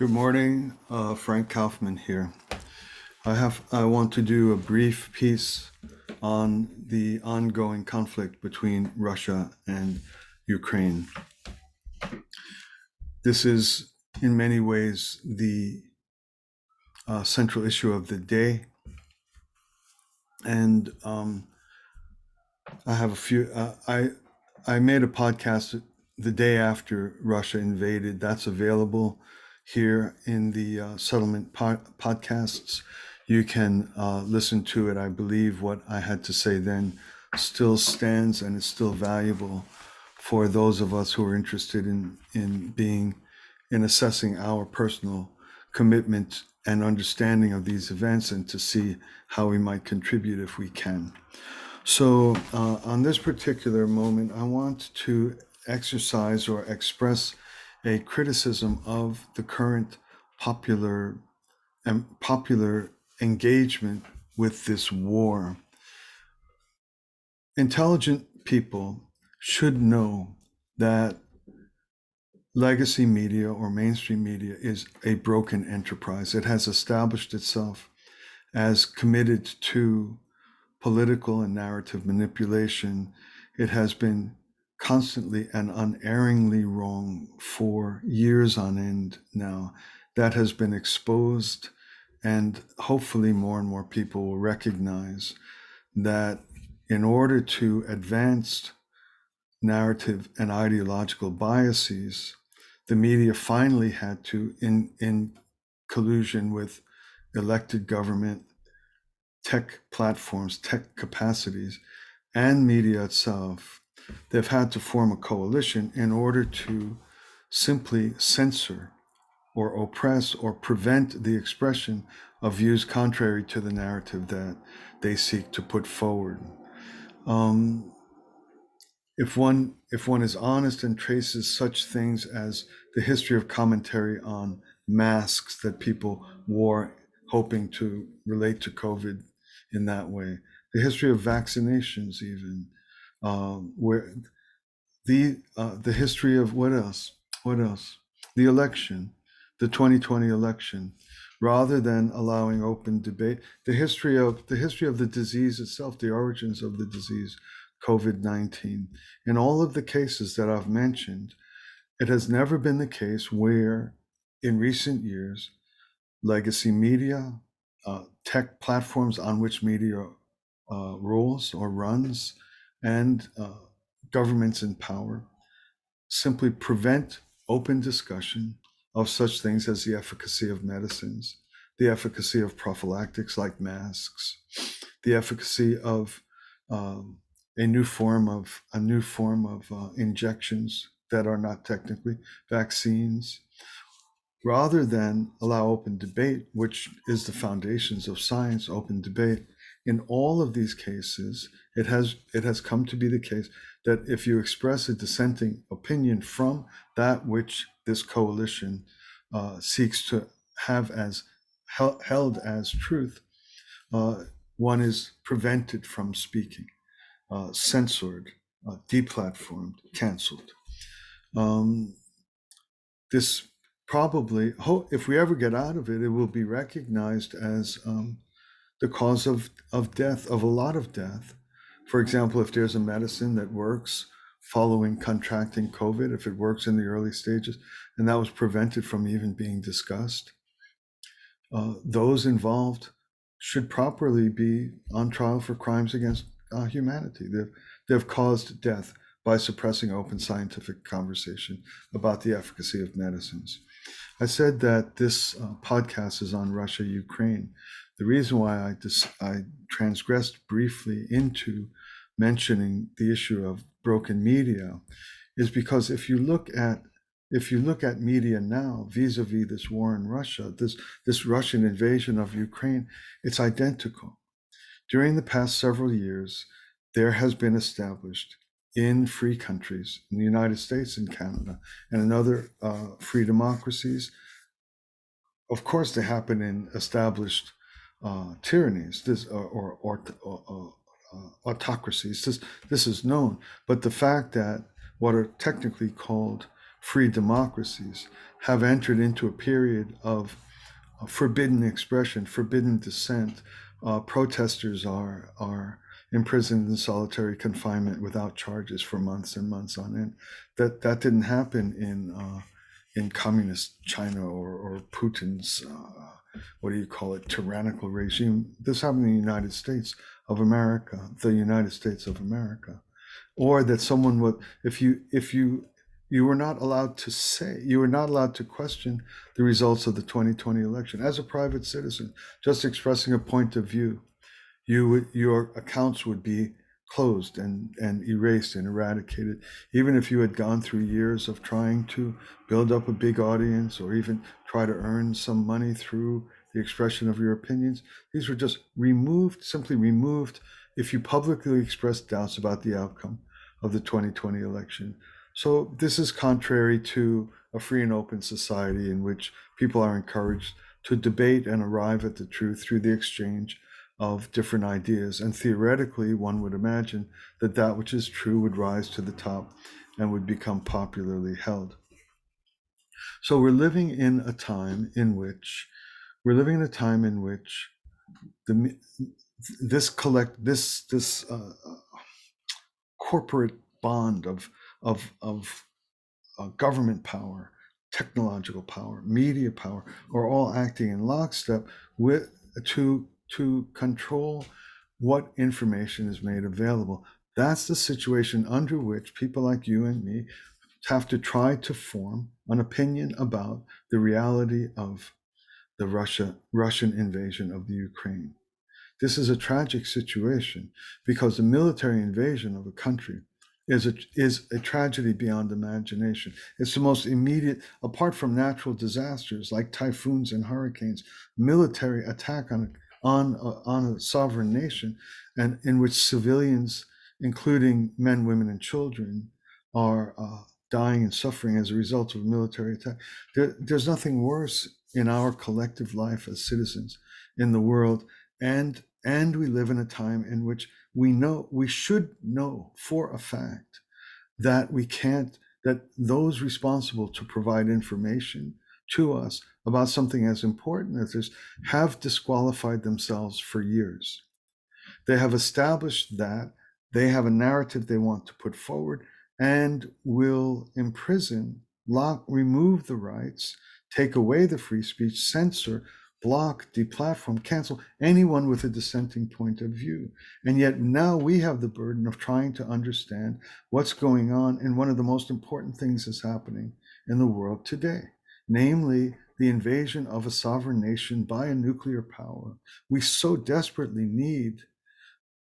Good morning, Frank Kaufman here. I want to do a brief piece on the ongoing conflict between Russia and Ukraine. This is in many ways the central issue of the day. And I have a few, I made a podcast the day after Russia invaded. That's available here in the settlement podcasts. You can listen to it. I believe what I had to say then still stands and is still valuable for those of us who are interested in assessing our personal commitment and understanding of these events, and to see how we might contribute if we can. So on this particular moment, I want to exercise or express a criticism of the current popular engagement with this war. Intelligent people should know that legacy media or mainstream media is a broken enterprise. It has established itself as committed to political and narrative manipulation. It has been constantly and unerringly wrong for years on end now. That has been exposed, and hopefully more and more people will recognize that in order to advance narrative and ideological biases, the media finally had to, in collusion with elected government, tech platforms, tech capacities, and media itself, they've had to form a coalition in order to simply censor or oppress or prevent the expression of views contrary to the narrative that they seek to put forward. If one is honest and traces such things as the history of commentary on masks that people wore hoping to relate to COVID in that way, the history of vaccinations, even where the history of what else, the election, the 2020 election, rather than allowing open debate, the history of the disease itself, the origins of the disease, COVID-19. In all of the cases that I've mentioned, it has never been the case where, in recent years, legacy media, tech platforms on which media rules or runs, and governments in power simply prevent open discussion of such things as the efficacy of medicines, the efficacy of prophylactics like masks, the efficacy of a new form of injections that are not technically vaccines, rather than allow open debate, which is the foundations of science. Open debate. In all of these cases, it has come to be the case that if you express a dissenting opinion from that which this coalition seeks to have as held as truth, one is prevented from speaking, censored, deplatformed, canceled. This probably, if we ever get out of it, it will be recognized as the cause of death, of a lot of death. For example, if there's a medicine that works following contracting COVID, if it works in the early stages, and that was prevented from even being discussed, those involved should properly be on trial for crimes against humanity. They've caused death by suppressing open scientific conversation about the efficacy of medicines. I said that this podcast is on Russia, Ukraine. The reason why I transgressed briefly into mentioning the issue of broken media is because if you look at media now, vis-a-vis this war in Russia, this Russian invasion of Ukraine, it's identical. During the past several years, there has been established in free countries, in the United States and Canada, and in other free democracies. Of course, they happen in established tyrannies, or autocracies. This is known, but the fact that what are technically called free democracies have entered into a period of forbidden expression, forbidden dissent. Protesters are imprisoned in solitary confinement without charges for months and months on end. That didn't happen in communist China or Putin's what do you call it, tyrannical regime. This happened in the United States of America, the United States of America. Or that someone would, if you were not allowed to say, you were not allowed to question the results of the 2020 election as a private citizen, just expressing a point of view. Your accounts would be closed and erased and eradicated, even if you had gone through years of trying to build up a big audience or even try to earn some money through the expression of your opinions. These were just removed, simply removed, if you publicly expressed doubts about the outcome of the 2020 election. So this is contrary to a free and open society in which people are encouraged to debate and arrive at the truth through the exchange of different ideas. And theoretically, one would imagine that that which is true would rise to the top and would become popularly held. So we're living in a time in which the this corporate bond of government power, technological power, media power are all acting in lockstep with to control what information is made available. That's the situation under which people like you and me have to try to form an opinion about the reality of the Russian invasion of the Ukraine. This is a tragic situation because the military invasion of a country is a tragedy beyond imagination. It's the most immediate, apart from natural disasters like typhoons and hurricanes, military attack on a sovereign nation, and in which civilians, including men, women, and children, are dying and suffering as a result of a military attack. There's nothing worse in our collective life as citizens in the world, and we live in a time in which we should know for a fact that we can't, that those responsible to provide information to us about something as important as this have disqualified themselves for years. They have established that they have a narrative they want to put forward and will imprison, lock, remove the rights, take away the free speech, censor, block, deplatform, cancel anyone with a dissenting point of view. And yet now we have the burden of trying to understand what's going on, and one of the most important things is happening in the world today, namely the invasion of a sovereign nation by a nuclear power. We so desperately need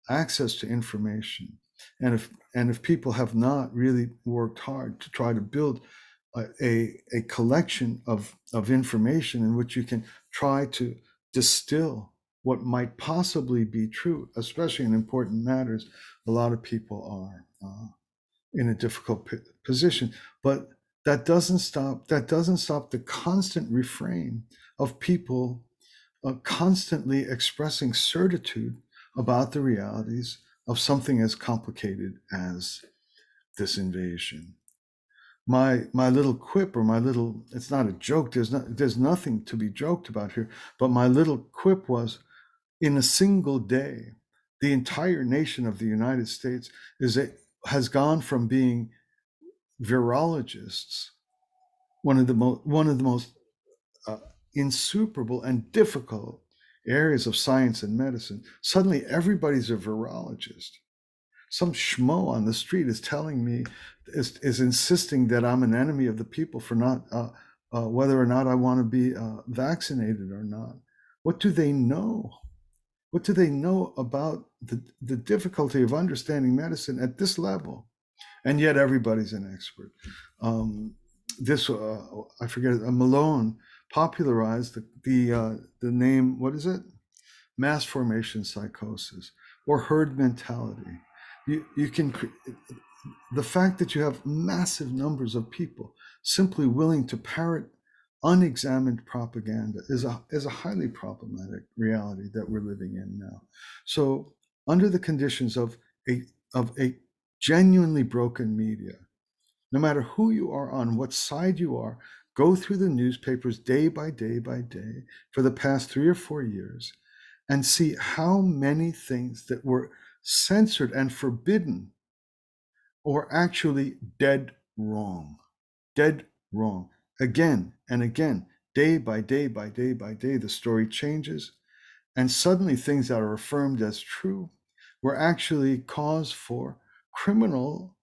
access to information. And if people have not really worked hard to try to build a collection of information in which you can try to distill what might possibly be true, especially in important matters, a lot of people are in a difficult position. But that doesn't stop the constant refrain of people constantly expressing certitude about the realities of something as complicated as this invasion. My little quip, or my little, it's not a joke, there's nothing to be joked about here, but my little quip was, in a single day, the entire nation of the United States has gone from being virologists, one of the most uh, insuperable and difficult areas of science and medicine. Suddenly, everybody's a virologist. Some schmo on the street is telling me, is insisting that I'm an enemy of the people for not, whether or not I want to be vaccinated or not. What do they know? What do they know about the difficulty of understanding medicine at this level? And yet everybody's an expert. This I forget, Malone popularized the name, what is it? Mass formation psychosis or herd mentality. You can, the fact that you have massive numbers of people simply willing to parrot unexamined propaganda is a highly problematic reality that we're living in now. So under the conditions of a genuinely broken media, no matter who you are, on what side you are, go through the newspapers day by day by day for the past 3 or 4 years and see how many things that were censored and forbidden or actually dead wrong. Dead wrong. Again and again, day by day by day by day, the story changes, and suddenly things that are affirmed as true were actually cause for criminal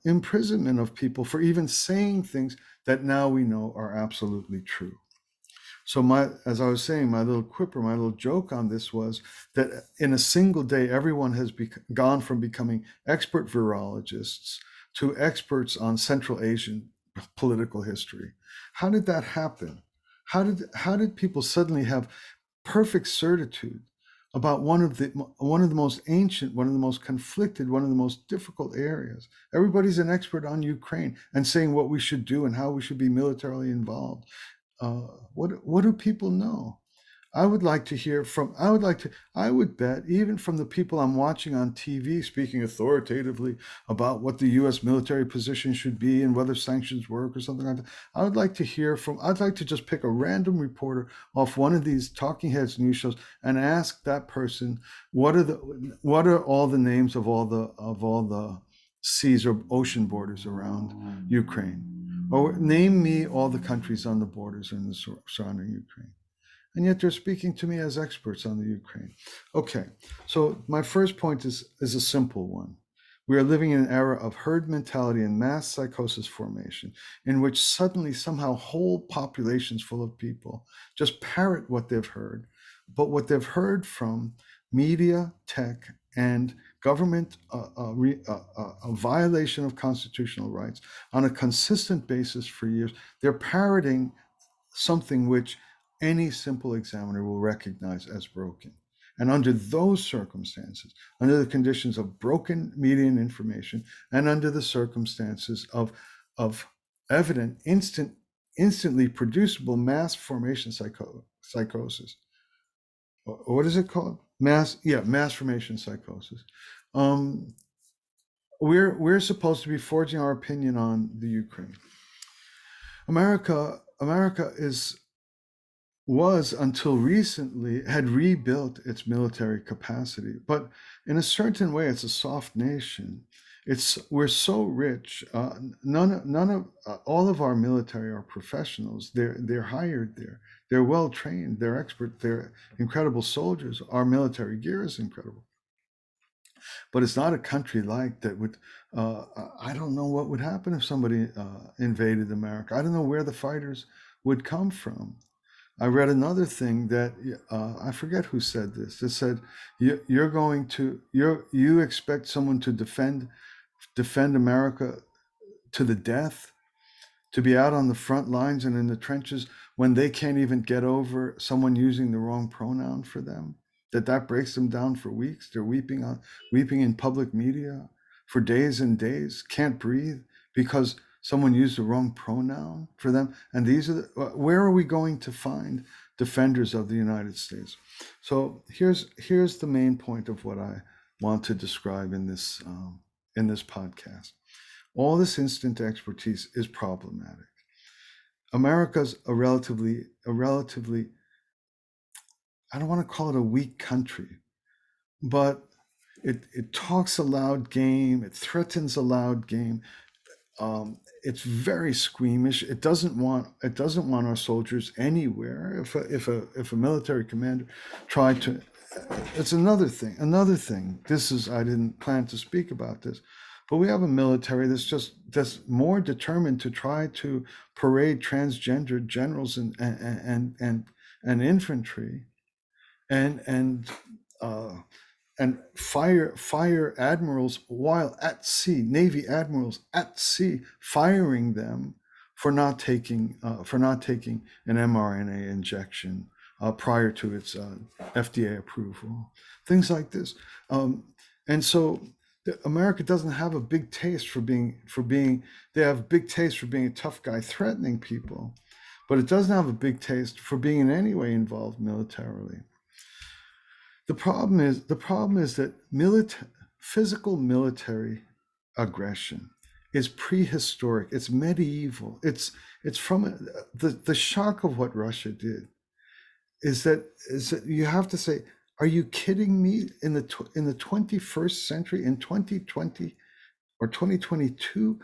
imprisonment of people for even saying things that now we know are absolutely true. So as I was saying, my little quip or my little joke on this was that in a single day, everyone has gone from becoming expert virologists to experts on Central Asian political history. How did that happen? How did people suddenly have perfect certitude about one of the most ancient, one of the most conflicted, one of the most difficult areas? Everybody's an expert on Ukraine and saying what we should do and how we should be militarily involved. What do people know? I would like to hear from, I would bet even from the people I'm watching on TV speaking authoritatively about what the US military position should be and whether sanctions work or something like that. I'd like to just pick a random reporter off one of these talking heads news shows and ask that person, what are all the names of all the seas or ocean borders around Ukraine? Or name me all the countries on the borders in the surrounding Ukraine. And yet they're speaking to me as experts on the Ukraine. Okay, so my first point is a simple one. We are living in an era of herd mentality and mass psychosis formation, in which suddenly somehow whole populations full of people just parrot what they've heard, but what they've heard from media, tech, and government, a violation of constitutional rights on a consistent basis for years. They're parroting something which any simple examiner will recognize as broken. And under those circumstances, under the conditions of broken media and information, and under the circumstances of evident, instantly producible mass formation psychosis, what is it called? Mass formation psychosis. Um, we're supposed to be forging our opinion on the Ukraine. America was until recently had rebuilt its military capacity, but in a certain way it's a soft nation. We're so rich. None of all of our military are professionals. They're hired there. They're well trained. They're expert. They're incredible soldiers. Our military gear is incredible, but it's not a country like that would. I don't know what would happen if somebody invaded America. I don't know where the fighters would come from. I read another thing that I forget who said this. It said you expect someone to defend America to the death, to be out on the front lines and in the trenches when they can't even get over someone using the wrong pronoun for them. That breaks them down for weeks. They're weeping in public media for days and days, can't breathe because someone used the wrong pronoun for them. And where are we going to find defenders of the United States? So here's the main point of what I want to describe in this podcast. All this instant expertise is problematic. America's a relatively, I don't want to call it a weak country, but it talks a loud game. It threatens a loud game. It's very squeamish. It doesn't want our soldiers anywhere. If a military commander tried to, it's another thing. I didn't plan to speak about this, but we have a military that's more determined to try to parade transgender generals and infantry and uh, and fire admirals while at sea, Navy admirals at sea, firing them for not taking an mRNA injection prior to its FDA approval, things like this. And so America doesn't have a big taste for being. They have a big taste for being a tough guy threatening people, but it doesn't have a big taste for being in any way involved militarily. The problem is that physical military aggression is prehistoric. It's medieval. It's from the shock of what Russia did is that you have to say, are you kidding me? In the 21st century, in 2020 or 2022,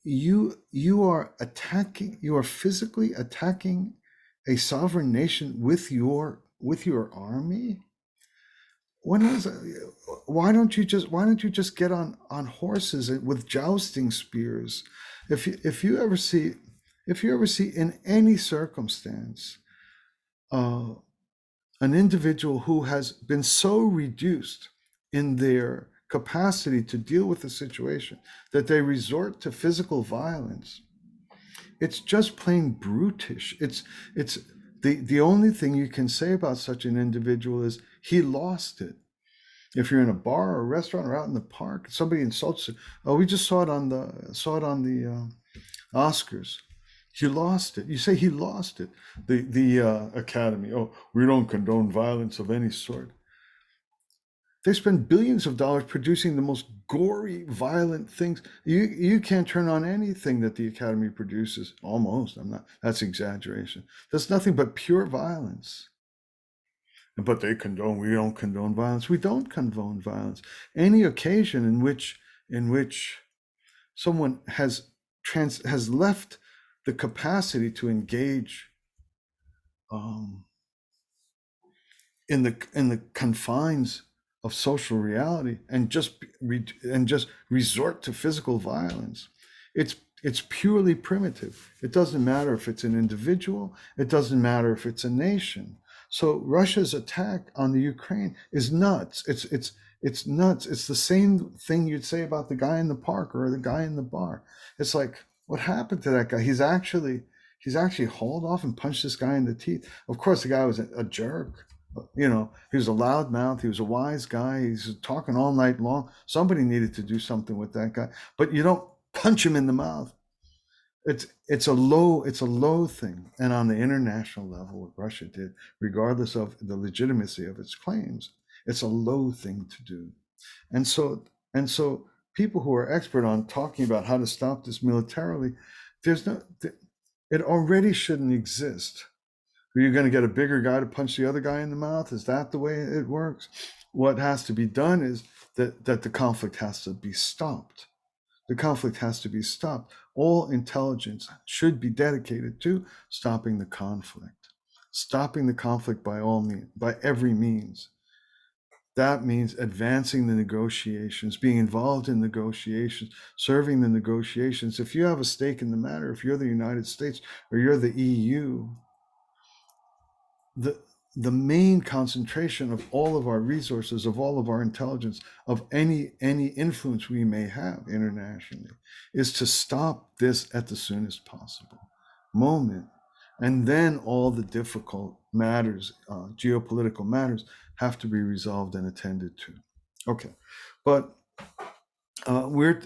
you are physically attacking a sovereign nation with your army. When was why don't you just get on horses with jousting spears? If you ever see in any circumstance uh, an individual who has been so reduced in their capacity to deal with the situation that they resort to physical violence, it's just plain brutish. It's the only thing you can say about such an individual is he lost it. If you're in a bar or a restaurant or out in the park, somebody insults you. Oh, we just saw it on the Oscars. He lost it. You say he lost it. The Academy. Oh, we don't condone violence of any sort. They spend billions of dollars producing the most gory, violent things. You can't turn on anything that the Academy produces. Almost. I'm not. That's exaggeration. That's nothing but pure violence. But we don't condone violence. We don't condone violence. Any occasion in which someone has left the capacity to engage um, in the confines of social reality and just resort to physical violence, it's it's purely primitive. It doesn't matter if it's an individual, it doesn't matter if it's a nation. So Russia's attack on the Ukraine is nuts. It's nuts. It's the same thing you'd say about the guy in the park or the guy in the bar. It's like, what happened to that guy? He's actually hauled off and punched this guy in the teeth. Of course, the guy was a jerk. He was a loudmouth. He was a wise guy. He's talking all night long. Somebody needed to do something with that guy, but you don't punch him in the mouth. It's a low thing. And on the international level, what Russia did, regardless of the legitimacy of its claims, it's a low thing to do. And so people who are expert on talking about how to stop this militarily, there's no it already shouldn't exist. Are you going to get a bigger guy to punch the other guy in the mouth? Is that the way it works? What has to be done is that the conflict has to be stopped. The conflict has to be stopped. All intelligence should be dedicated to stopping the conflict. Stopping the conflict by all means, by every means. That means advancing the negotiations, being involved in negotiations, serving the negotiations. If you have a stake in the matter, if you're the United States or you're the EU, the the main concentration of all of our resources, of all of our intelligence, of any influence we may have internationally, is to stop this at the soonest possible moment. And then all the difficult matters, geopolitical matters, have to be resolved and attended to. Okay, but we're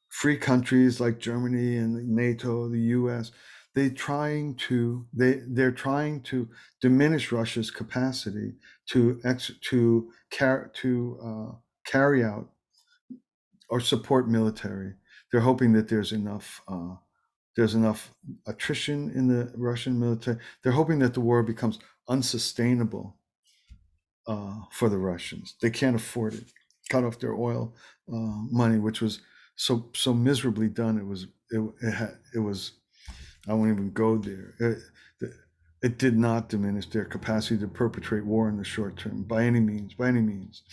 free countries like Germany and NATO, the U.S. They're trying to diminish Russia's capacity to carry out or support military. They're hoping that there's enough attrition in the Russian military. They're hoping that the war becomes unsustainable for the Russians. They can't afford it. Cut off their oil money, which was so miserably done. It was. I won't even go there. It did not diminish their capacity to perpetrate war in the short term by any means. By any means.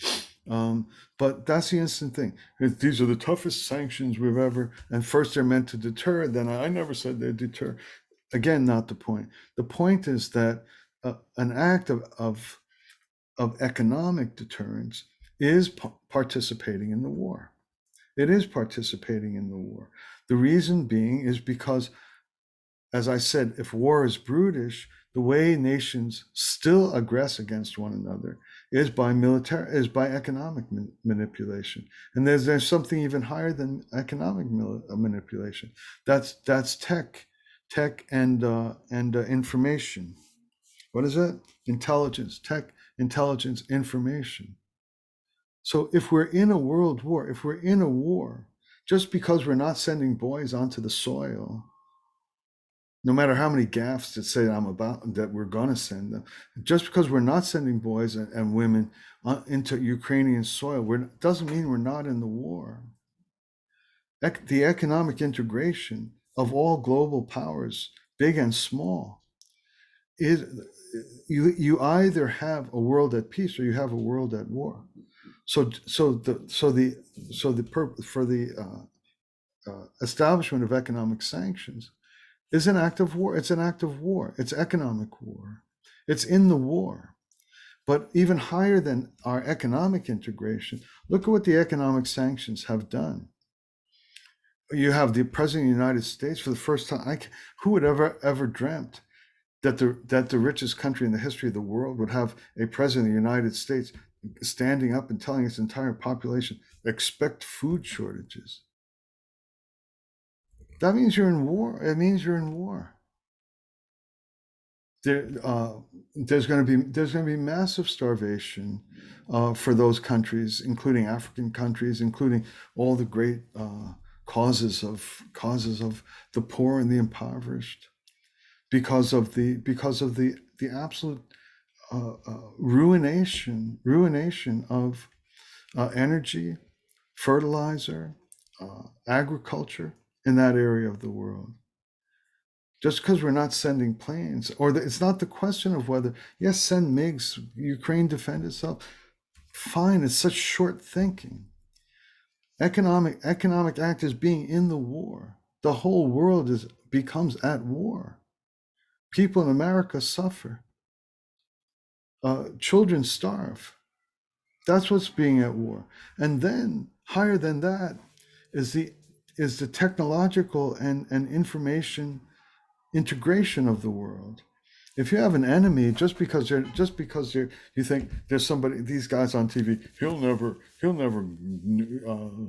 But that's the instant thing. These are the toughest sanctions we've ever. And first they're meant to deter. Then I never said they'd deter. Again, not the point. The point is that an act of economic deterrence is participating in the war. It is participating in the war. The reason being is because, as I said, if war is brutish, the way nations still aggress against one another is by economic manipulation. And there's something even higher than economic manipulation. That's tech and information. What is that? Intelligence, tech, intelligence, information. So if we're in a world war, if we're in a war, Just because we're not sending boys onto the soil, no matter how many gaffes that say I'm about that we're going to send them, just because we're not sending boys and women into Ukrainian soil, doesn't mean we're not in the war. The economic integration of all global powers, big and small, is you either have a world at peace or you have a world at war. For the establishment of economic sanctions is an act of war. It's an act of war. It's economic war. It's in the war. But even higher than our economic integration, look at what the economic sanctions have done. You have the president of the United States for the first time. Who would ever dreamt that the richest country in the history of the world would have a president of the United States standing up and telling its entire population, expect food shortages? That means you're in war. It means you're in war. There's going to be massive starvation for those countries, including African countries, including all the great causes of the poor and the impoverished, because of the absolute ruination of energy, fertilizer, agriculture in that area of the world. Just because we're not sending planes, it's not the question of whether, yes, send MiGs, Ukraine defend itself. Fine, it's such short thinking. Economic act is being in the war. The whole world becomes at war. People in America suffer. Children starve. That's what's being at war. And then higher than that is the technological and information integration of the world. If you have an enemy, just because you think there's somebody, these guys on TV, he'll never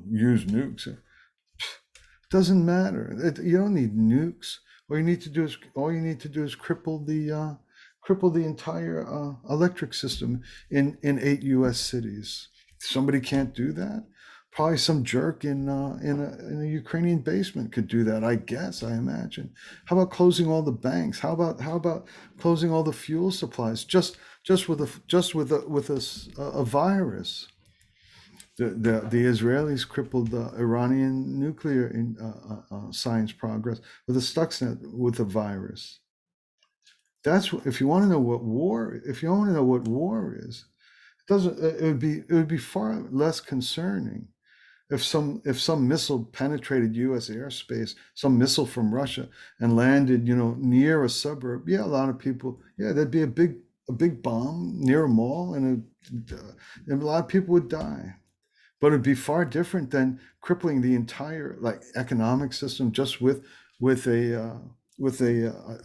use nukes. Doesn't matter. You don't need nukes. All you need to do is cripple the entire electric system in 8 U.S. cities. Somebody can't do that. Probably some jerk in a Ukrainian basement could do that. I guess. I imagine. How about closing all the banks? How about closing all the fuel supplies? Just with a virus. The Israelis crippled the Iranian nuclear science progress with a Stuxnet with a virus. That's if you want to know what war. If you want to know what war is, it would be far less concerning if some missile penetrated U.S. airspace, some missile from Russia, and landed, near a suburb. Yeah, a lot of people. Yeah, there'd be a big bomb near a mall, and a lot of people would die. But it'd be far different than crippling the entire economic system just with a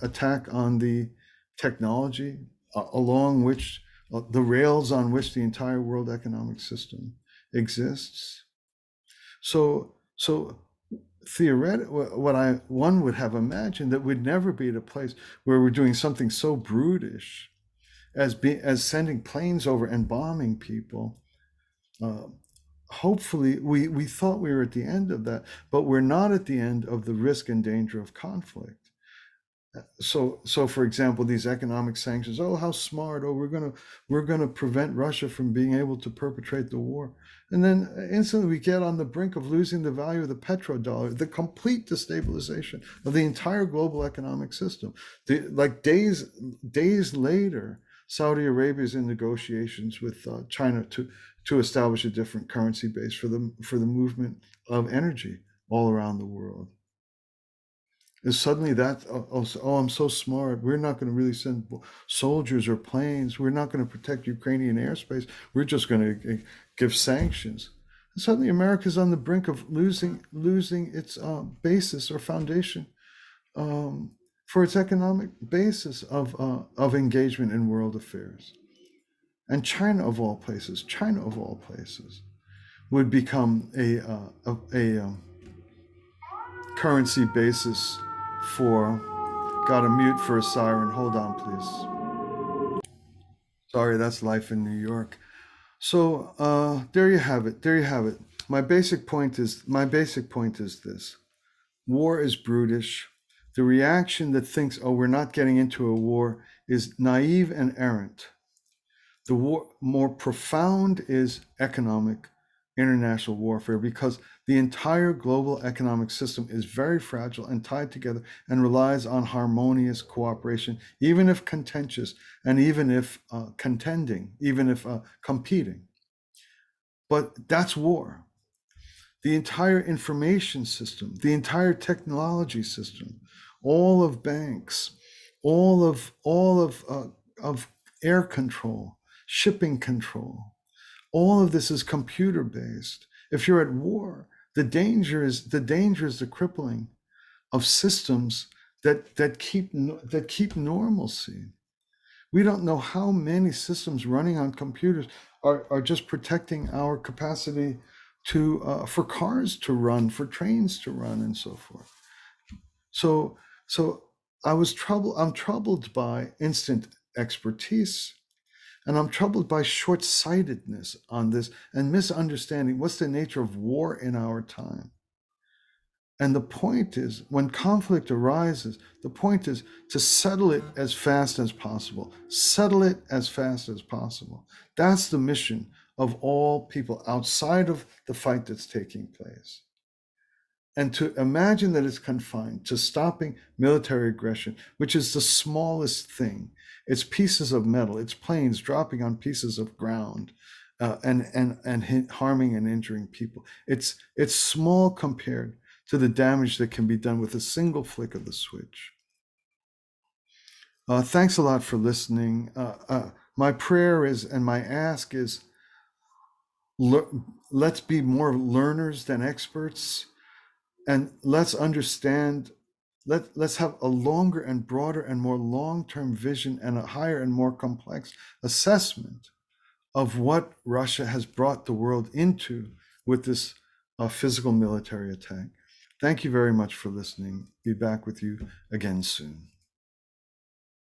attack on the technology along which the rails on which the entire world economic system exists. So theoretically, one would have imagined that we'd never be at a place where we're doing something so brutish as sending planes over and bombing people. Hopefully, we thought we were at the end of that, but we're not at the end of the risk and danger of conflict. So for example, these economic sanctions. Oh, how smart! Oh, we're gonna prevent Russia from being able to perpetrate the war, and then instantly we get on the brink of losing the value of the petrodollar, the complete destabilization of the entire global economic system. Days later, Saudi Arabia is in negotiations with China to establish a different currency base for the movement of energy all around the world. And suddenly I'm so smart. We're not going to really send soldiers or planes. We're not going to protect Ukrainian airspace. We're just going to give sanctions. And suddenly America's on the brink of losing its basis or foundation for its economic basis of engagement in world affairs. And China of all places, would become a currency basis for. Got to mute for a siren. Hold on, please. Sorry, that's life in New York. So there you have it. my basic point is this: war is brutish. The reaction that thinks, oh, we're not getting into a war, is naive and errant. The war, more profound, is economic international warfare, because the entire global economic system is very fragile and tied together and relies on harmonious cooperation, even if contentious, and even if contending, even if competing. But that's war. The entire information system, the entire technology system, all of banks, all of air control, shipping control, all of this is computer based. If you're at war, the danger is the crippling of systems that keep normalcy. We don't know how many systems running on computers are just protecting our capacity to for cars to run, for trains to run, and so forth. So so I'm troubled by instant expertise, and I'm troubled by short-sightedness on this and misunderstanding what's the nature of war in our time. And the point is, when conflict arises, the point is to settle it as fast as possible. Settle it as fast as possible. That's the mission of all people outside of the fight that's taking place. And to imagine that it's confined to stopping military aggression, which is the smallest thing. It's pieces of metal, it's planes dropping on pieces of ground, and harming and injuring people. It's small compared to the damage that can be done with a single flick of the switch. Thanks a lot for listening. My prayer is, and my ask is, let's be more learners than experts, and let's understand. Let's have a longer and broader and more long-term vision and a higher and more complex assessment of what Russia has brought the world into with this physical military attack. Thank you very much for listening. Be back with you again soon.